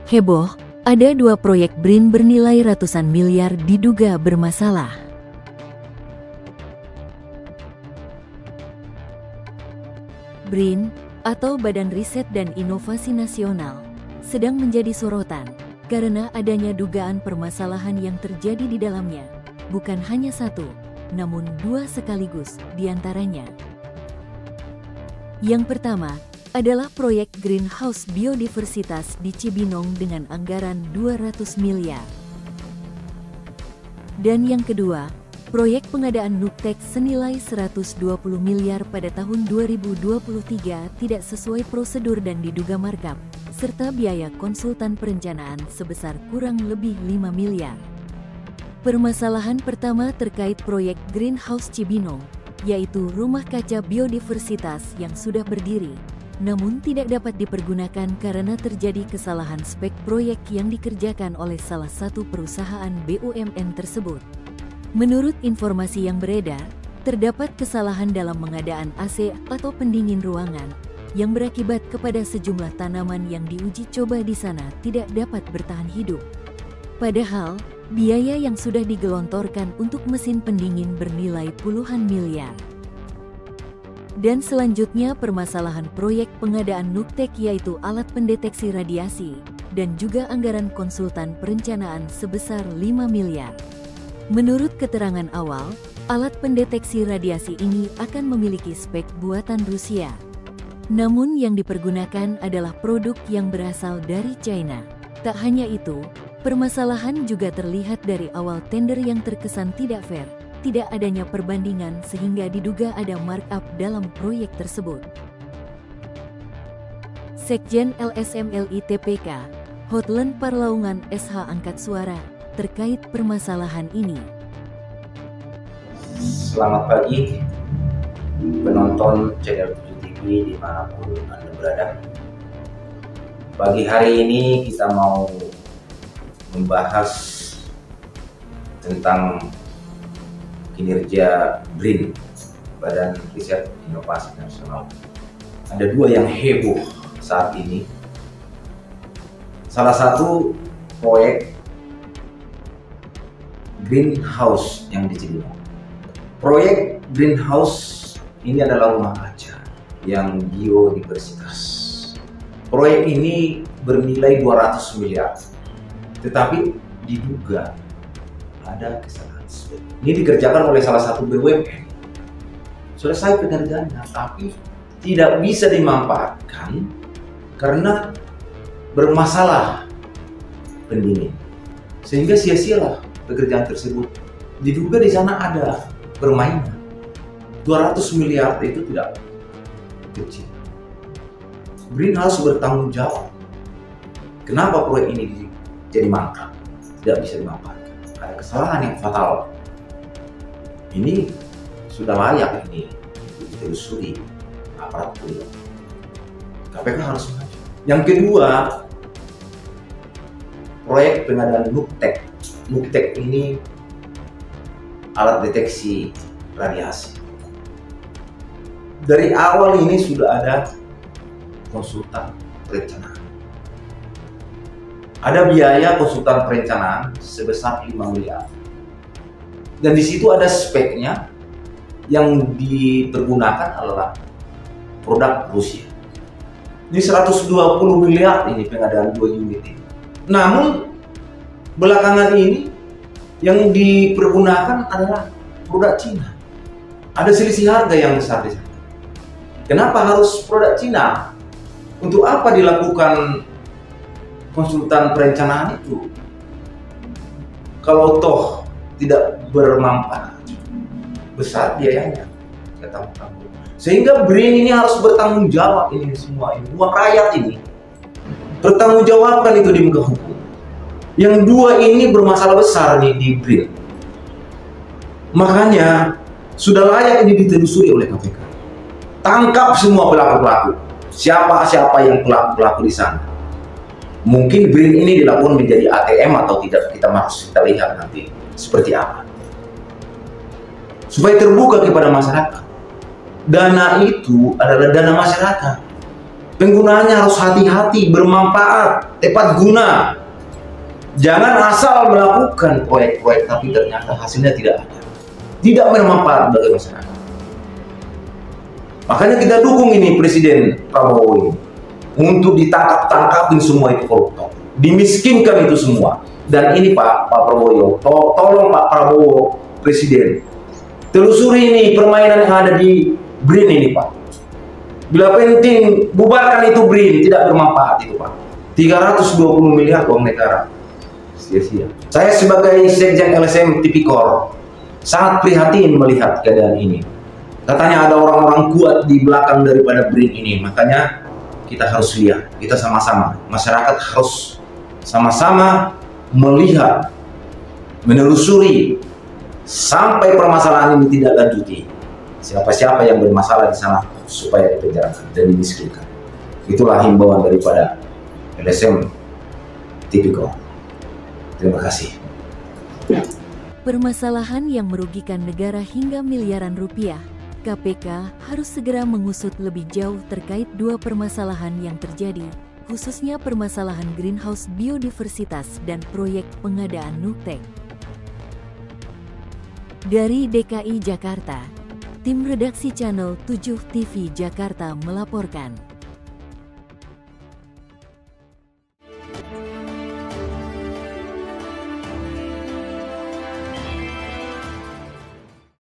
Heboh, ada 2 proyek BRIN bernilai ratusan miliar diduga bermasalah. BRIN, atau Badan Riset dan Inovasi Nasional, sedang menjadi sorotan karena adanya dugaan permasalahan yang terjadi di dalamnya, bukan hanya satu, namun 2 sekaligus diantaranya. Yang pertama adalah proyek Greenhouse Biodiversitas di Cibinong dengan anggaran 200 miliar. Dan yang kedua, proyek pengadaan Nuktek senilai 120 miliar pada tahun 2023 tidak sesuai prosedur dan diduga markup, serta biaya konsultan perencanaan sebesar kurang lebih 5 miliar. Permasalahan pertama terkait proyek Greenhouse Cibinong, yaitu rumah kaca biodiversitas yang sudah berdiri, namun tidak dapat dipergunakan karena terjadi kesalahan spek proyek yang dikerjakan oleh salah satu perusahaan BUMN tersebut. Menurut informasi yang beredar, terdapat kesalahan dalam pengadaan AC atau pendingin ruangan, yang berakibat kepada sejumlah tanaman yang diuji coba di sana tidak dapat bertahan hidup. Padahal, biaya yang sudah digelontorkan untuk mesin pendingin bernilai puluhan miliar. Dan selanjutnya permasalahan proyek pengadaan Nuktek yaitu alat pendeteksi radiasi, dan juga anggaran konsultan perencanaan sebesar 5 miliar. Menurut keterangan awal, alat pendeteksi radiasi ini akan memiliki spek buatan Rusia. Namun yang dipergunakan adalah produk yang berasal dari China. Tak hanya itu, permasalahan juga terlihat dari awal tender yang terkesan tidak fair. Tidak adanya perbandingan sehingga diduga ada markup dalam proyek tersebut. Sekjen LSM LITPK, Hotlen Parlaungan SH angkat suara terkait permasalahan ini. Selamat pagi penonton channel 7 TV dimanapun Anda berada. Pagi hari ini kita mau membahas tentang kinerja BRIN, Badan Riset Inovasi Nasional. Ada 2 yang heboh saat ini. Salah satu proyek Greenhouse yang di Cibinong. Proyek Greenhouse ini adalah rumah kaca yang biodiversitas. Proyek ini bernilai 200 miliar, tetapi diduga ada kesalahan. Ini dikerjakan oleh salah satu BUMN. Selesai pekerjaannya, tapi tidak bisa dimanfaatkan karena bermasalah pendingin. Sehingga sia-sialah pekerjaan tersebut. Diduga di sana ada permainan. 200 miliar itu tidak kecil. Greenhouse bertanggung jawab. Kenapa proyek ini jadi mangkrak? Tidak bisa dimanfaatkan. Ada kesalahan yang fatal. Ini sudah layak ini ditelusuri aparat polisi. KPK harus maju. Yang kedua, proyek pengadaan Nuktek. Nuktek ini alat deteksi radiasi. Dari awal ini sudah ada konsultan perencanaan. Ada biaya konsultan perencanaan sebesar 5 miliar. Dan di situ ada speknya yang dipergunakan adalah produk Rusia. Ini 120 miliar ini pengadaan 2 unit ini. Namun belakangan ini yang dipergunakan adalah produk Cina. Ada selisih harga yang besar di sana. Kenapa harus produk Cina? Untuk apa dilakukan konsultan perencanaan itu? Kalau toh tidak bermanfaat, besar biayanya, sehingga BRIN ini harus bertanggung jawab ini semua, ini uang rakyat ini, pertanggungjawabkan itu di muka hukum. Yang 2 ini bermasalah besar nih di BRIN, makanya sudah layak ini ditelusuri oleh KPK. Tangkap semua pelaku-pelaku, siapa yang pelaku-pelaku di sana. Mungkin BRIN ini dilakukan menjadi ATM atau tidak, kita lihat nanti seperti apa, supaya terbuka kepada masyarakat. Dana itu adalah dana masyarakat, Penggunaannya harus hati-hati, bermanfaat, tepat guna. Jangan asal melakukan proyek-proyek tapi ternyata hasilnya tidak ada, tidak bermanfaat bagi masyarakat. Makanya kita dukung ini Presiden Prabowo ini untuk ditangkap-tangkapin semua itu koruptor, dimiskinkan itu semua. Dan ini Pak Prabowo, tolong Pak Prabowo Presiden, telusuri ini permainan yang ada di BRIN ini Pak. Bila penting, bubarkan itu BRIN, tidak bermanfaat itu Pak. 320 miliar uang negara, sia-sia. Saya sebagai Sekjen LSM Tipikor sangat prihatin melihat keadaan ini. Katanya ada orang-orang kuat di belakang daripada BRIN ini, makanya kita harus lihat, kita sama-sama, masyarakat harus sama-sama melihat, menelusuri sampai permasalahan ini tidak lanjuti. Siapa-siapa yang bermasalah di sana supaya dipenjarakan dan dimiskinkan. Itulah himbauan daripada LSM Tipikor. Terima kasih. Permasalahan yang merugikan negara hingga miliaran rupiah, KPK harus segera mengusut lebih jauh terkait dua permasalahan yang terjadi, khususnya permasalahan greenhouse biodiversitas dan proyek pengadaan Nuktek. Dari DKI Jakarta, tim redaksi Channel 7 TV Jakarta melaporkan.